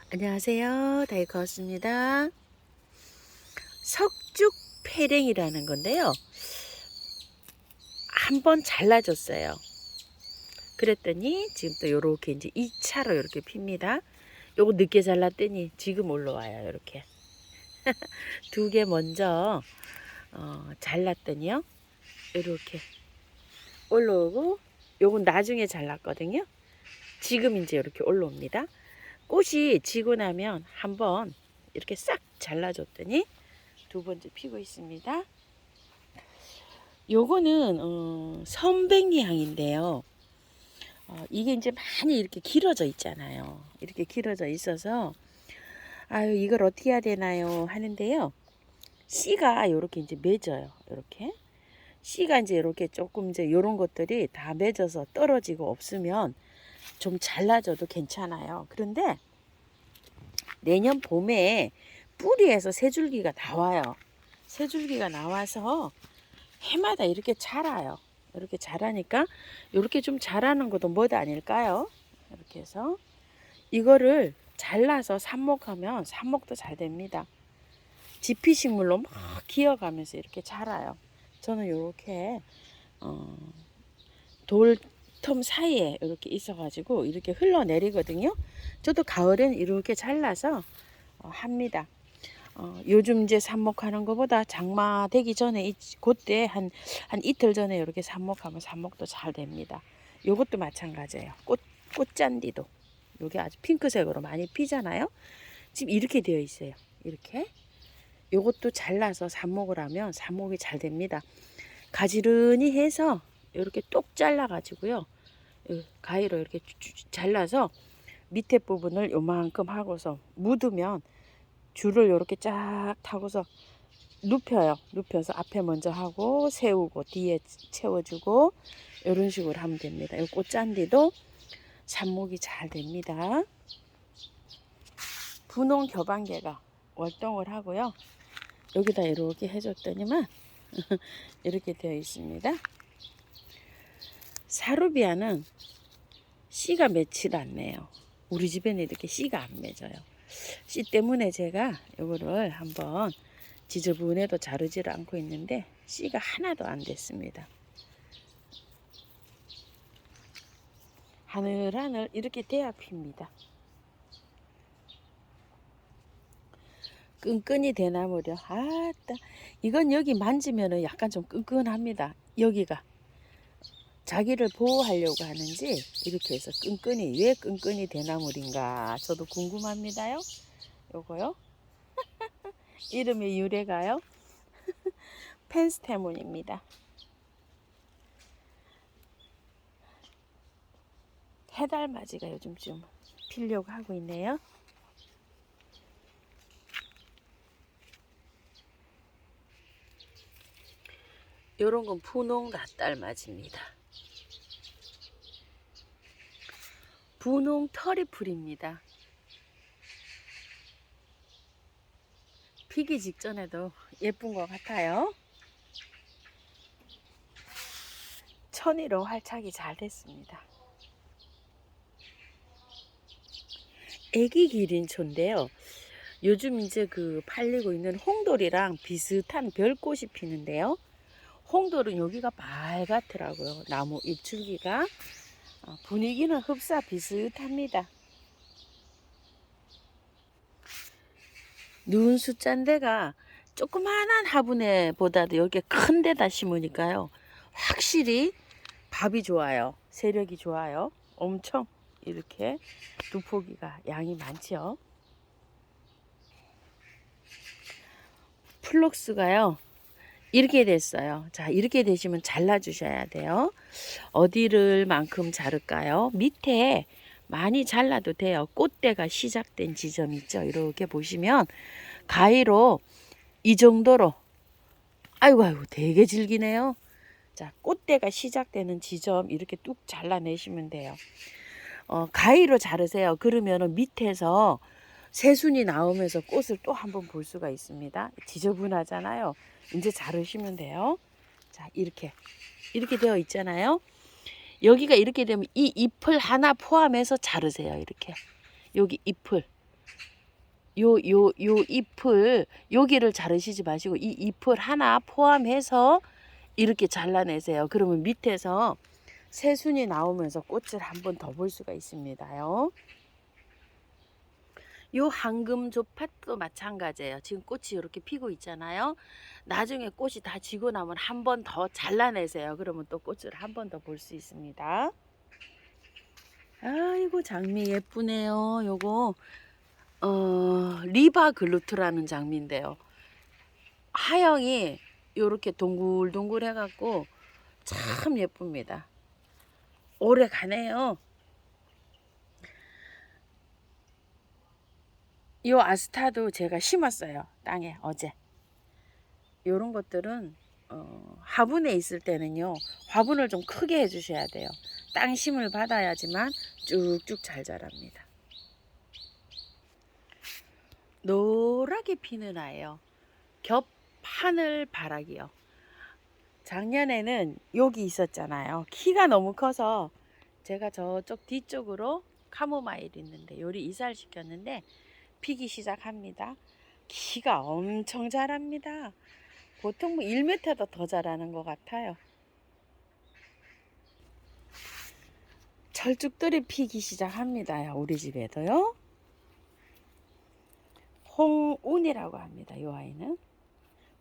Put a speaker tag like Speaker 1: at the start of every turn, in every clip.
Speaker 1: 안녕하세요. 다이커스입니다. 석죽패랭이라는 건데요. 한번 잘라줬어요. 그랬더니 지금 또 요렇게 이제 2차로 이렇게 핍니다. 요거 늦게 잘랐더니 지금 올라와요. 이렇게 두 개 먼저 잘랐더니요. 이렇게 올라오고 요건 나중에 잘랐거든요. 지금 이제 이렇게 올라옵니다. 꽃이 지고 나면 한번 이렇게 싹 잘라줬더니 두 번째 피고 있습니다. 요거는 선백리향인데요. 이게 이제 많이 이렇게 길어져 있잖아요. 이렇게 길어져 있어서 아유 이걸 어떻게 해야 되나요 하는데요. 씨가 이렇게 이제 맺어요. 이렇게 씨가 이제 이렇게 조금 이제 요런 것들이 다 맺어서 떨어지고 없으면 좀 잘라줘도 괜찮아요. 그런데 내년 봄에 뿌리에서 새 줄기가 나와요. 새 줄기가 나와서 해마다 이렇게 자라요. 이렇게 자라니까 이렇게 좀 자라는 것도 뭐 아닐까요? 이렇게 해서 이거를 잘라서 삽목하면 삽목도 잘 됩니다. 지피식물로 막 기어가면서 이렇게 자라요. 저는 이렇게 돌텀 사이에 이렇게 있어가지고 이렇게 흘러내리거든요. 저도 가을엔 이렇게 잘라서 합니다. 요즘 이제 삽목하는 것보다 장마 되기 전에 그때 한 이틀 전에 이렇게 삽목하면 삽목도 잘 됩니다. 요것도 마찬가지예요. 꽃잔디도 요게 아주 핑크색으로 많이 피잖아요. 지금 이렇게 되어 있어요. 이렇게 요것도 잘라서 삽목을 하면 삽목이 잘 됩니다. 가지런히 해서 이렇게 똑 잘라 가지고요. 가위로 이렇게 잘라서 밑에 부분을 요만큼 하고서 묻으면 줄을 이렇게 쫙 타고서 눕혀요. 눕혀서 앞에 먼저 하고 세우고 뒤에 채워주고 이런 식으로 하면 됩니다. 이 꽃잔디도 삽목이 잘 됩니다. 분홍 겨방개가 월동을 하고요. 여기다 이렇게 해줬더니만 이렇게 되어 있습니다. 사루비아는 씨가 맺질 않네요. 우리 집에는 이렇게 씨가 안 맺어요. 씨 때문에 제가 이거를 한번 지저분해도 자르지를 않고 있는데 씨가 하나도 안 됐습니다. 하늘하늘 이렇게 돼야 핍니다. 끈끈이 대나무려. 아따 이건 여기 만지면 약간 좀 끈끈합니다. 여기가 자기를 보호하려고 하는지 이렇게 해서 끈끈이, 왜 끈끈이 대나무인가 저도 궁금합니다요. 요거요. 이름의 유래가요. 펜스테몬입니다. 해달맞이가 요즘 좀 피려고 하고 있네요. 요런 건 분홍 낫달맞이입니다. 분홍 터리풀입니다. 피기 직전에도 예쁜 것 같아요. 천일로 활착이 잘 됐습니다. 애기 기린초인데요. 요즘 이제 그 팔리고 있는 홍돌이랑 비슷한 별꽃이 피는데요. 홍돌은 여기가 빨갛더라고요. 나무 잎줄기가. 분위기는 흡사 비슷합니다. 눈 숫자인데가 조그만한 화분에보다도 이렇게 큰 데다 심으니까요. 확실히 밥이 좋아요. 세력이 좋아요. 엄청 이렇게 두 포기가 양이 많죠. 플럭스가요. 이렇게 됐어요. 자, 이렇게 되시면 잘라 주셔야 돼요. 어디를 만큼 자를까요? 밑에 많이 잘라도 돼요. 꽃대가 시작된 지점 있죠. 이렇게 보시면 가위로 이 정도로, 아이고 되게 질기네요. 자, 꽃대가 시작되는 지점 이렇게 뚝 잘라내시면 돼요. 가위로 자르세요. 그러면 밑에서 새순이 나오면서 꽃을 또 한번 볼 수가 있습니다. 지저분하잖아요. 이제 자르시면 돼요. 자, 이렇게 되어 있잖아요. 여기가 이렇게 되면 이 잎을 하나 포함해서 자르세요. 이렇게 여기 잎을 요 잎을 여기를 자르시지 마시고 이 잎을 하나 포함해서 이렇게 잘라내세요. 그러면 밑에서 새순이 나오면서 꽃을 한 번 더 볼 수가 있습니다요. 요 황금조팥도 마찬가지예요. 지금 꽃이 이렇게 피고 있잖아요. 나중에 꽃이 다 지고 나면 한 번 더 잘라내세요. 그러면 또 꽃을 한 번 더 볼 수 있습니다. 아이고 장미 예쁘네요. 요거 리바 글루트라는 장미인데요. 하영이 요렇게 동글동글 해갖고 참 예쁩니다. 오래 가네요. 요 아스타도 제가 심었어요. 땅에 어제. 요런 것들은 화분에 있을 때는요. 화분을 좀 크게 해주셔야 돼요. 땅심을 받아야지만 쭉쭉 잘 자랍니다. 노랗게 피는 아예요. 겹하늘 바라기요. 작년에는 여기 있었잖아요. 키가 너무 커서 제가 저쪽 뒤쪽으로 카모마일 있는데 요리 이사를 시켰는데 피기 시작합니다. 키가 엄청 자랍니다. 보통 뭐 1m도 더 자라는 것 같아요. 철쭉들이 피기 시작합니다. 우리 집에도요. 홍운이라고 합니다. 이 아이는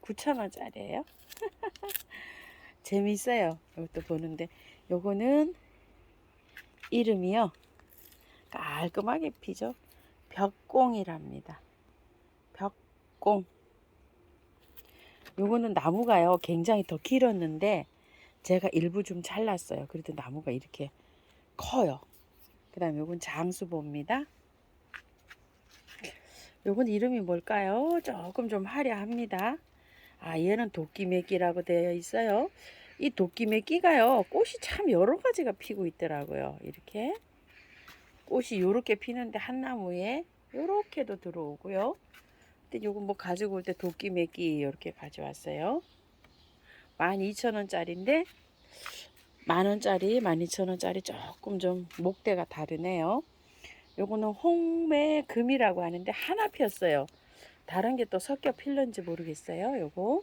Speaker 1: 9,000원짜리예요. 재밌어요. 이것도 보는데 요거는 이름이요. 깔끔하게 피죠. 벽공이랍니다. 벽공. 요거는 나무가요. 굉장히 더 길었는데 제가 일부 좀 잘랐어요. 그래도 나무가 이렇게 커요. 그 다음에 요건 장수보입니다. 요건 이름이 뭘까요? 조금 좀 화려합니다. 아, 얘는 도끼매끼라고 되어 있어요. 이 도끼매끼가요, 꽃이 참 여러 가지가 피고 있더라고요. 이렇게 꽃이 요렇게 피는데 한 나무에 요렇게도 들어오고요. 근데 요거 뭐 가지고 올 때 도끼매끼 이렇게 가져왔어요. 12,000원짜리인데 만원짜리, 12,000원짜리 조금 좀 목대가 다르네요. 요거는 홍매금이라고 하는데 하나 피었어요. 다른 게 또 섞여 필는지 모르겠어요. 요거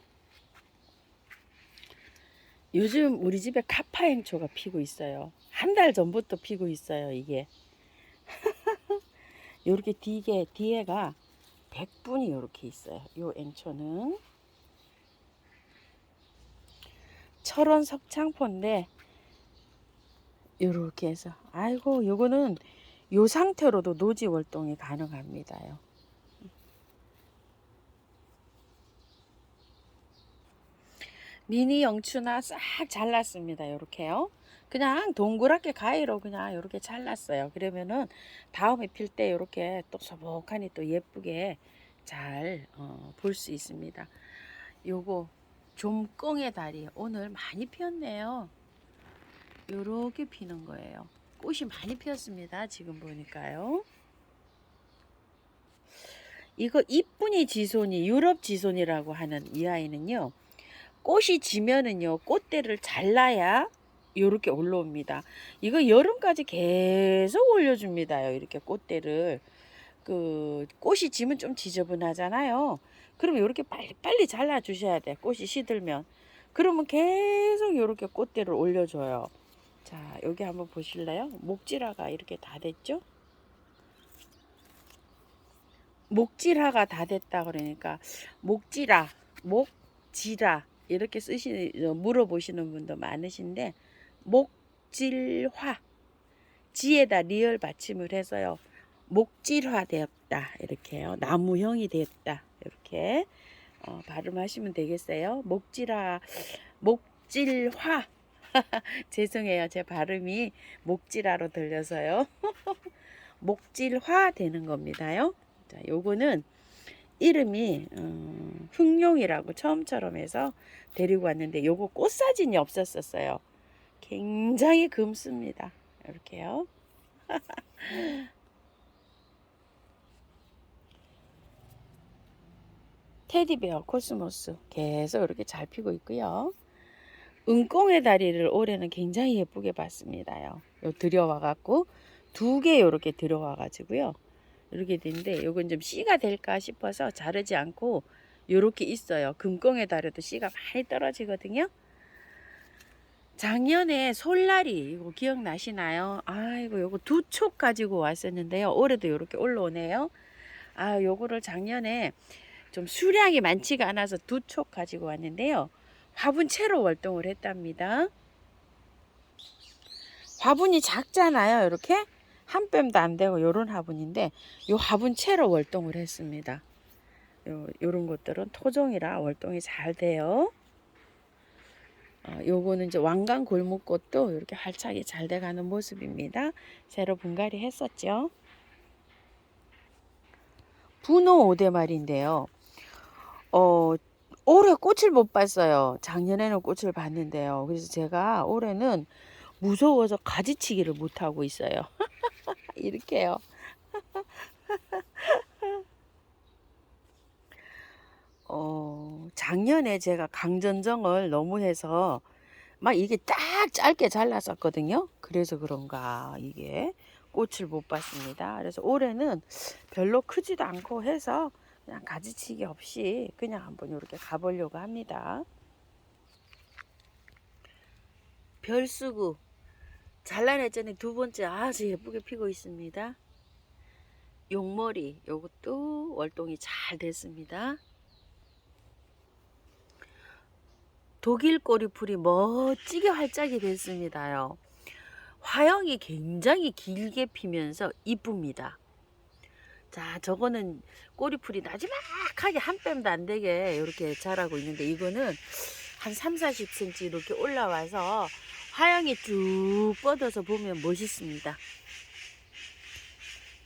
Speaker 1: 요즘 우리 집에 카파행초가 피고 있어요. 한 달 전부터 피고 있어요. 이게 요렇게 뒤에가 백분이 요렇게 있어요. 요 앵초는 철원 석창포인데 요렇게 해서 아이고 요거는 요 상태로도 노지 월동이 가능합니다요. 미니 영추나 싹 잘랐습니다. 요렇게요. 그냥 동그랗게 가위로 그냥 요렇게 잘랐어요. 그러면은 다음에 필 때 요렇게 또 소복하니 또 예쁘게 잘 볼 수 있습니다. 요거 좀꽁의 다리 오늘 많이 피었네요. 요렇게 피는 거예요. 꽃이 많이 피었습니다. 지금 보니까요. 이거 이쁜이 지손이 유럽 지손이라고 하는 이 아이는요. 꽃이 지면은요. 꽃대를 잘라야 요렇게 올라옵니다. 이거 여름까지 계속 올려줍니다요. 이렇게 꽃대를. 그 꽃이 지면 좀 지저분하잖아요. 그러면 이렇게 빨리 잘라 주셔야 돼. 꽃이 시들면. 그러면 계속 이렇게 꽃대를 올려줘요. 자, 여기 한번 보실래요? 목질화가 이렇게 다 됐죠? 목질화가 다 됐다 그러니까 목질화 이렇게 물어보시는 분도 많으신데 목질화 지에다 리을 받침을 해서요. 목질화 되었다 이렇게요. 나무형이 됐다 이렇게 발음하시면 되겠어요. 목질화 죄송해요. 제 발음이 목질화로 들려서요. 목질화 되는 겁니다요. 자, 요거는 이름이 흑룡이라고 처음처럼 해서 데리고 왔는데 요거 꽃사진이 없었어요. 굉장히 금습니다. 이렇게요. 테디베어 코스모스 계속 이렇게 잘 피고 있고요. 은꽁의 다리를 올해는 굉장히 예쁘게 봤습니다요. 요 들여와 갖고 두 개 요렇게 들여와 가지고요. 이렇게 되는데 요건 좀 씨가 될까 싶어서 자르지 않고 요렇게 있어요. 금꽁에 달아도 씨가 많이 떨어지거든요. 작년에 솔라리 이거 기억나시나요? 아이고 요거 2촉 가지고 왔었는데요. 올해도 요렇게 올라오네요. 아 요거를 작년에 좀 수량이 많지가 않아서 2촉 가지고 왔는데요. 화분채로 월동을 했답니다. 화분이 작잖아요. 이렇게 한 뼘도 안 되고 요런 화분인데 요 화분채로 월동을 했습니다. 요런 것들은 토종이라 월동이 잘 돼요. 요거는 이제 왕관 골목꽃도 이렇게 활착이 잘 돼가는 모습입니다. 새로 분갈이 했었죠. 분호 5대말인데요. 올해 꽃을 못 봤어요. 작년에는 꽃을 봤는데요. 그래서 제가 올해는 무서워서 가지치기를 못하고 있어요. 이렇게요. 작년에 제가 강전정을 너무 해서 막 이게 딱 짧게 잘랐었거든요. 그래서 그런가 이게 꽃을 못 봤습니다. 그래서 올해는 별로 크지도 않고 해서 그냥 가지치기 없이 그냥 한번 이렇게 가보려고 합니다. 별수구 잘라냈더니 두 번째 아주 예쁘게 피고 있습니다. 용머리 요것도 월동이 잘 됐습니다. 독일 꼬리풀이 멋지게 활짝이 됐습니다요. 화형이 굉장히 길게 피면서 이쁩니다. 자, 저거는 꼬리풀이 나지막하게 한 뼘도 안 되게 이렇게 자라고 있는데 이거는 한 30-40cm 이렇게 올라와서 화형이 쭉 뻗어서 보면 멋있습니다.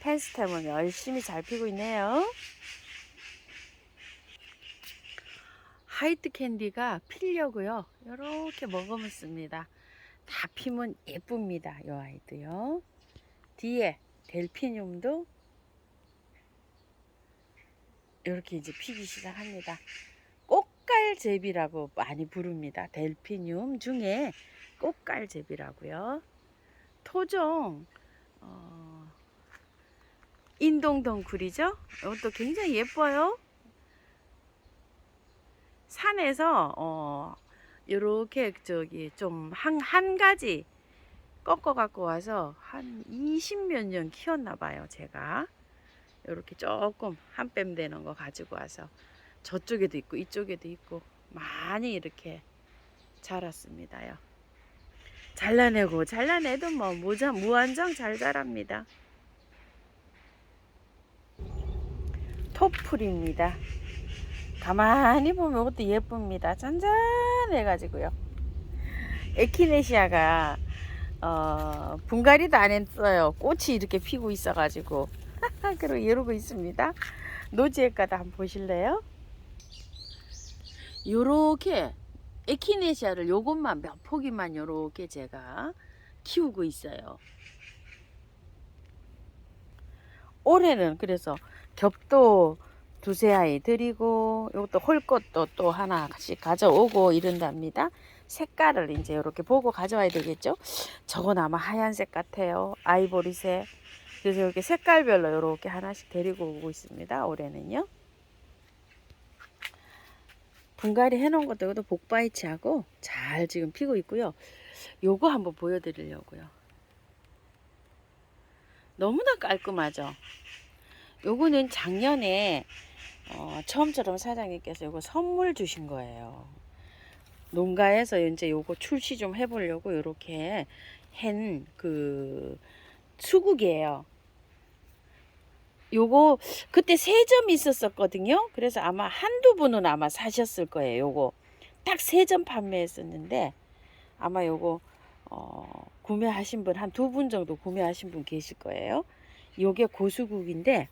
Speaker 1: 펜스템은 열심히 잘 피고 있네요. 화이트 캔디가 피려고요. 이렇게 먹으면습니다. 다 피면 예쁩니다. 이 아이도요. 뒤에 델피늄도 이렇게 이제 피기 시작합니다. 꽃갈제비라고 많이 부릅니다. 델피늄 중에 꽃갈제비라고요. 토종 인동덩굴이죠. 이것도 굉장히 예뻐요. 산에서 요렇게 저기 좀 한 가지 꺾어 갖고 와서 한 20몇 년 키웠나 봐요. 제가 요렇게 조금 한 뺨 되는 거 가지고 와서 저쪽에도 있고 이쪽에도 있고 많이 이렇게 자랐습니다요. 잘라내도 뭐 무한정 잘 자랍니다. 토풀입니다. 가만히 보면 이것도 예쁩니다. 잔잔해 가지고요. 에키네시아가 분갈이도 안 했어요. 꽃이 이렇게 피고 있어 가지고 그리고 이러고 있습니다. 노지에까지 한번 보실래요? 요렇게 에키네시아를 요것만 몇 포기만 요렇게 제가 키우고 있어요. 올해는 그래서 겹도 두세 아이 드리고 이것도 홀꽃도 또 하나씩 가져오고 이런답니다. 색깔을 이제 이렇게 보고 가져와야 되겠죠. 저건 아마 하얀색 같아요. 아이보리색. 그래서 이렇게 색깔별로 이렇게 하나씩 데리고 오고 있습니다. 올해는요. 분갈이 해놓은 것도 이것도 복바이치하고 잘 지금 피고 있고요. 요거 한번 보여드리려고요. 너무나 깔끔하죠. 요거는 작년에 처음처럼 사장님께서 요거 선물 주신 거예요. 농가에서 이제 요거 출시 좀 해보려고 요렇게 한 그 수국이에요. 요거 그때 3점 있었었거든요. 그래서 아마 한두 분은 아마 사셨을 거예요. 요거 딱 3점 판매했었는데 아마 요거 구매하신 분 한 2분 정도 구매하신 분 계실 거예요. 요게 고수국인데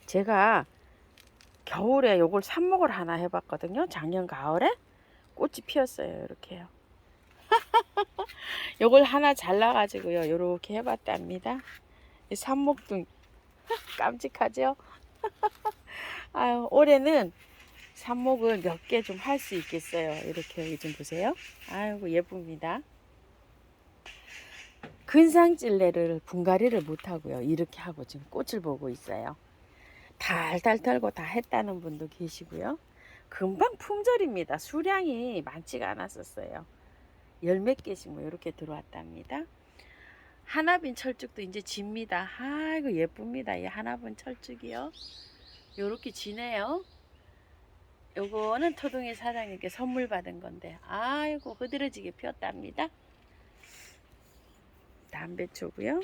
Speaker 1: 제가 겨울에 요걸 삽목을 하나 해봤거든요. 작년 가을에 꽃이 피었어요. 이렇게요. 요걸 하나 잘라가지고요. 요렇게 해봤답니다. 이 삽목도 깜찍하죠? 아유, 올해는 삽목을 몇 개 좀 할 수 있겠어요. 이렇게 여기 좀 보세요. 아이고 예쁩니다. 근상찔레를 분갈이를 못하고요. 이렇게 하고 지금 꽃을 보고 있어요. 달달 털고 다 했다는 분도 계시고요. 금방 품절입니다. 수량이 많지가 않았었어요. 열 몇 개씩 뭐 이렇게 들어왔답니다. 하나빈 철쭉도 이제 집니다. 아이고 예쁩니다. 이 하나빈 철쭉이요. 요렇게 지네요. 요거는 토둥이 사장님께 선물 받은 건데 아이고 흐드러지게 피었답니다. 담배초고요.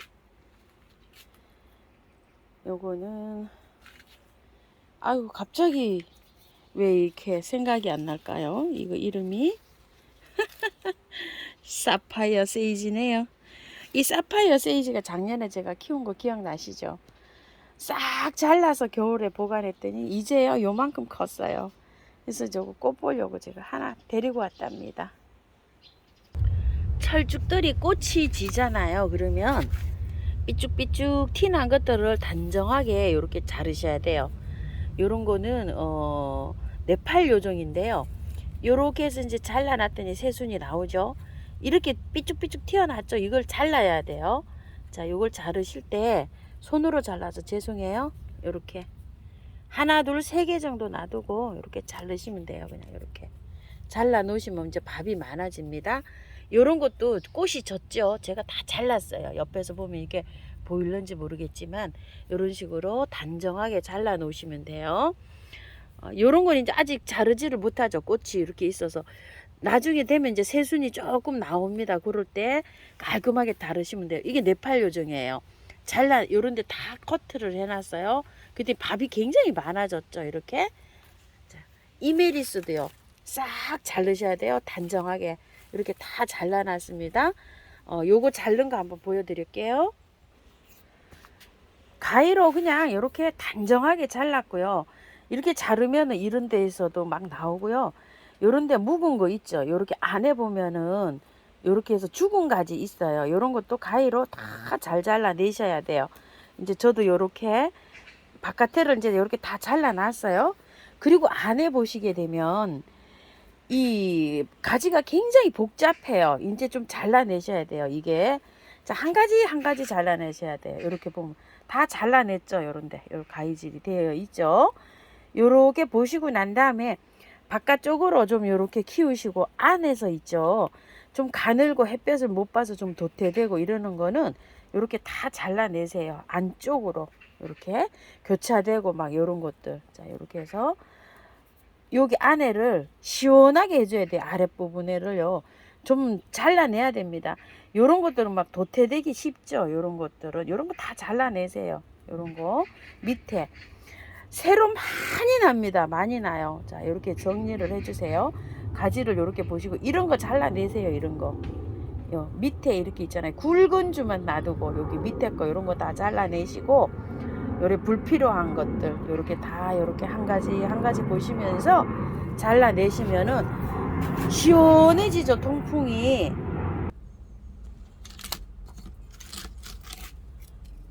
Speaker 1: 요거는 아이고 갑자기 왜 이렇게 생각이 안 날까요? 이거 이름이 사파이어 세이지네요. 이 사파이어 세이지가 작년에 제가 키운 거 기억나시죠? 싹 잘라서 겨울에 보관했더니 이제요 요만큼 컸어요. 그래서 저거 꽃 보려고 제가 하나 데리고 왔답니다. 철쭉들이 꽃이 지잖아요. 그러면 삐쭉삐쭉 티난 것들을 단정하게 이렇게 자르셔야 돼요. 요런 거는 네팔 요정인데요. 요렇게 해서 이제 잘라놨더니 새순이 나오죠. 이렇게 삐쭉삐쭉 튀어났죠. 이걸 잘라야 돼요. 자, 요걸 자르실 때 손으로 잘라서 죄송해요. 요렇게 하나 둘 세 개 정도 놔두고 이렇게 자르시면 돼요. 그냥 이렇게 잘라 놓으시면 이제 밥이 많아집니다. 요런 것도 꽃이 졌죠. 제가 다 잘랐어요. 옆에서 보면 이게 보일는지 모르겠지만 이런 식으로 단정하게 잘라 놓으시면 돼요. 요런 건 이제 아직 자르지를 못하죠. 꽃이 이렇게 있어서 나중에 되면 이제 새순이 조금 나옵니다. 그럴 때 깔끔하게 다루시면 돼요. 이게 네팔 요정이에요. 잘라 요런 데 다 커트를 해놨어요. 그때 밥이 굉장히 많아졌죠. 이렇게 자, 이메리스도요. 싹 자르셔야 돼요. 단정하게 이렇게 다 잘라놨습니다. 요거 자른 거 한번 보여드릴게요. 가위로 그냥 이렇게 단정하게 잘랐고요. 이렇게 자르면 이런 데에서도 막 나오고요. 요런 데 묵은 거 있죠. 요렇게 안에 보면은 요렇게 해서 죽은 가지 있어요. 요런 것도 가위로 다 잘 잘라내셔야 돼요. 이제 저도 요렇게 바깥에를 이제 요렇게 다 잘라놨어요. 그리고 안에 보시게 되면 이 가지가 굉장히 복잡해요. 이제 좀 잘라내셔야 돼요. 이게 자, 한 가지 한 가지 잘라내셔야 돼요. 이렇게 보면 다 잘라냈죠. 요런데 요 가위질이 되어 있죠. 요렇게 보시고 난 다음에 바깥쪽으로 좀 요렇게 키우시고 안에서 있죠. 좀 가늘고 햇볕을 못 봐서 좀 도태되고 이러는 거는 요렇게 다 잘라내세요. 안쪽으로 요렇게 교차되고 막 요런 것들. 자, 요렇게 해서 여기 안에를 시원하게 해줘야 돼요. 아랫부분에를요. 좀 잘라내야 됩니다. 요런 것들은 막 도태되기 쉽죠. 요런 것들은. 요런 거 다 잘라내세요. 요런 거. 밑에. 새로 많이 납니다. 많이 나요. 자, 이렇게 정리를 해주세요. 가지를 이렇게 보시고 이런 거 잘라내세요. 이런 거. 요 밑에 이렇게 있잖아요. 굵은 줄만 놔두고 여기 밑에 거 이런 거 다 잘라내시고 요래 불필요한 것들 요렇게 다 요렇게 한 가지 한 가지 보시면서 잘라내시면은 시원해지죠. 통풍이.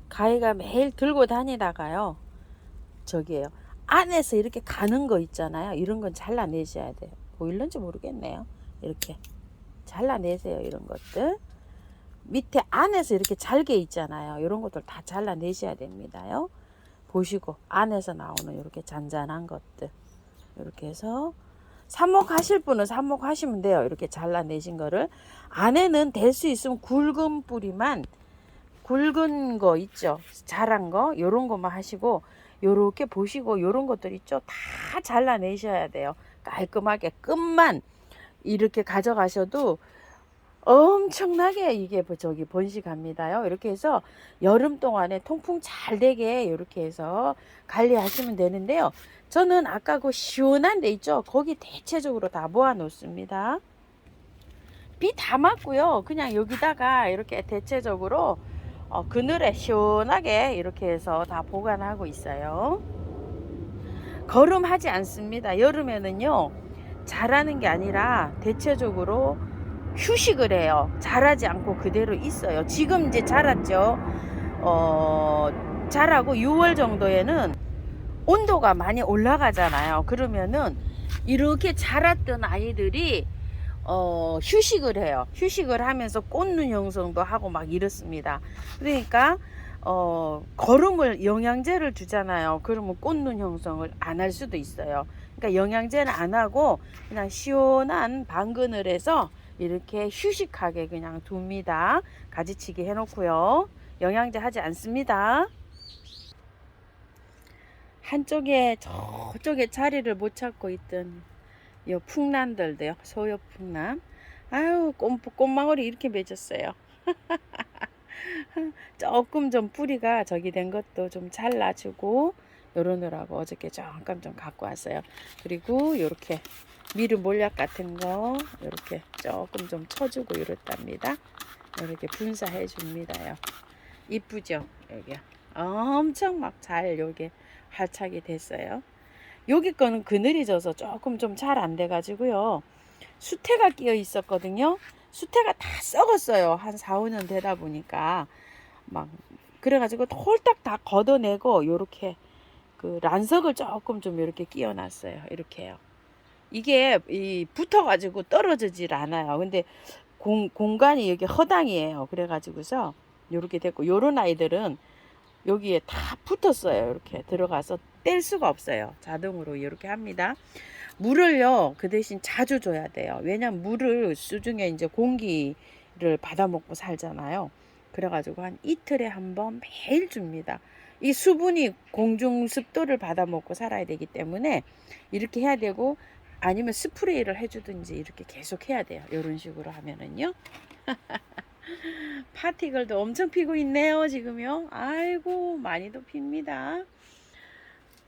Speaker 1: 가위가 매일 들고 다니다가요. 저기에요. 안에서 이렇게 가는 거 있잖아요. 이런 건 잘라내셔야 돼요. 보일런지 모르겠네요. 이렇게 잘라내세요. 이런 것들. 밑에 안에서 이렇게 잘게 있잖아요. 이런 것들 다 잘라내셔야 됩니다요. 보시고 안에서 나오는 이렇게 잔잔한 것들 이렇게 해서 삽목하실 분은 삽목하시면 돼요. 이렇게 잘라내신 거를 안에는 될 수 있으면 굵은 뿌리만 굵은 거 있죠. 자란 거 요런 거만 하시고 요렇게 보시고 요런 것들 있죠. 다 잘라내셔야 돼요. 깔끔하게 끝만 이렇게 가져가셔도 엄청나게 이게 저기 번식합니다요. 이렇게 해서 여름 동안에 통풍 잘 되게 이렇게 해서 관리하시면 되는데요. 저는 아까 그 시원한 데 있죠. 거기 대체적으로 다 모아 놓습니다. 비 다 맞고요. 그냥 여기다가 이렇게 대체적으로 그늘에 시원하게 이렇게 해서 다 보관하고 있어요. 거름하지 않습니다. 여름에는요 자라는 게 아니라 대체적으로 휴식을 해요. 자라지 않고 그대로 있어요. 지금 이제 자랐죠. 자라고 6월 정도에는 온도가 많이 올라가잖아요. 그러면은 이렇게 자랐던 아이들이 휴식을 해요. 휴식을 하면서 꽃눈 형성도 하고 막 이렇습니다. 그러니까 거름을 영양제를 주잖아요. 그러면 꽃눈 형성을 안 할 수도 있어요. 그러니까 영양제는 안 하고 그냥 시원한 방근을 해서 이렇게 휴식하게 그냥 둡니다. 가지치기 해놓고요. 영양제 하지 않습니다. 한쪽에 저쪽에 자리를 못 찾고 있던 요 풍란들도요. 소요 풍란. 아유, 꽃망울이 이렇게 맺었어요. 조금 좀 뿌리가 저기 된 것도 좀 잘라주고 요러느라고 어저께 잠깐 좀 갖고 왔어요. 그리고 요렇게 미르 몰약 같은 거 요렇게 조금 좀 쳐주고 이렇답니다. 이렇게 분사해 줍니다요. 이쁘죠? 여기 엄청 막 잘 요게 활착이 됐어요. 여기 거는 그늘이 져서 조금 좀 잘 안 돼 가지고요. 수태가 끼어 있었거든요. 수태가 다 썩었어요. 한 4, 5년 되다 보니까 막 그래가지고 홀딱 다 걷어내고 요렇게 그 란석을 조금 좀 이렇게 끼워 놨어요. 이렇게요. 이게 붙어가지고 떨어지질 않아요. 근데 공간이 여기 허당이에요. 그래가지고서 요렇게 됐고, 요런 아이들은 여기에 다 붙었어요. 이렇게 들어가서 뗄 수가 없어요. 자동으로 이렇게 합니다. 물을요, 그 대신 자주 줘야 돼요. 왜냐면 물을 수중에 이제 공기를 받아 먹고 살잖아요. 그래가지고 한 이틀에 한 번 매일 줍니다. 이 수분이 공중 습도를 받아 먹고 살아야 되기 때문에 이렇게 해야 되고, 아니면 스프레이를 해주든지 이렇게 계속 해야 돼요. 이런 식으로 하면은요. 파티걸도 엄청 피고 있네요, 지금요. 아이고, 많이도 핍니다.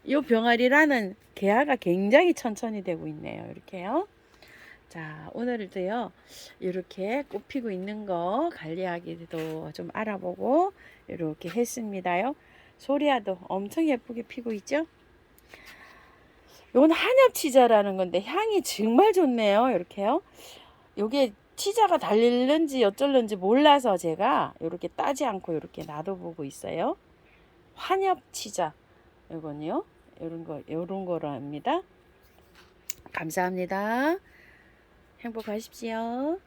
Speaker 1: 요 병아리라는 개화가 굉장히 천천히 되고 있네요. 이렇게요. 자, 오늘도요, 이렇게 꽃 피고 있는 거 관리하기도 좀 알아보고, 이렇게 했습니다요. 소리아도 엄청 예쁘게 피고 있죠? 이건 한엽치자라는 건데, 향이 정말 좋네요. 이렇게요. 요게 치자가 달릴는지 어쩔는지 몰라서 제가 이렇게 따지 않고 이렇게 놔둬보고 있어요. 환엽치자. 이건요. 요런 거로 합니다. 감사합니다. 행복하십시오.